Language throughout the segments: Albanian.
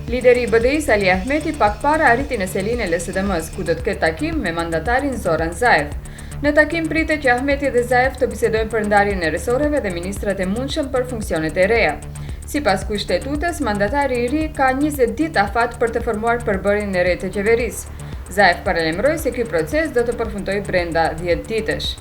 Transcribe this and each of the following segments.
Lideri i BDI-s Ali Ahmeti pak para arriti në Selin e LSDM-s, ku do të ketë takim me mandatarin Zoran Zaev. Në takim pritet që Ahmeti dhe Zaev të bisedojnë për ndarjen e resoreve dhe ministrat e mundshëm për funksionet e reja. Sipas kushtetues, mandatari i ri ka 20 ditë afat për të formuar përbërjen e re të qeverisë. Zaev paralajmëroi se ky proces do të përfundojë brenda 10 ditësh.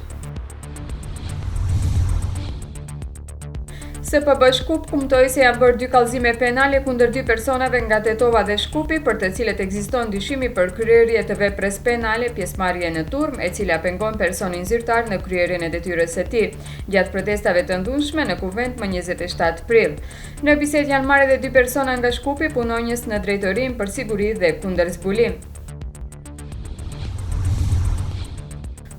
SPB Shkup kumtoi se janë bërë 2 kallëzime penale kundër 2 personave nga Tetova dhe Shkupi, për të cilët ekziston dyshimi për kryerje të veprës penale, pjesëmarrje në turm, e cila pengon personin zyrtar në kryerjen e detyrës së tij, gjatë protestave të ndunshme në Kuvend më 27 prill. Në bisedë janë marrë edhe 2 persona nga Shkupi, punonjës në drejtorinë për siguri dhe kundër zbulim.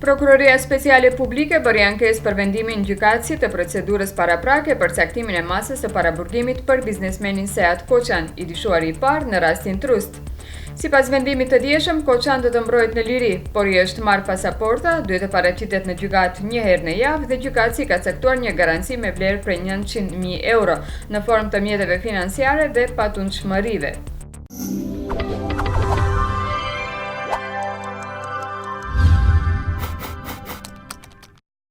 Prokuroria Speciale Publike bëri ankesë për vendimin gjykatësit të procedurës paraprake për caktimin e masës së paraburgimit për biznesmenin Seat Koçan, i dyshuari i parë në rastin Trust. Sipas vendimit të dieshëm, Koçan do të mbrohet në liri, por i është marrë pasaporta, duhet të paraqitet në gjykatë një herë në javë dhe gjykatësi ka caktuar një garanci me vlerë prej 900.000 euro në formë të mjeteve financiare dhe patundshmërive.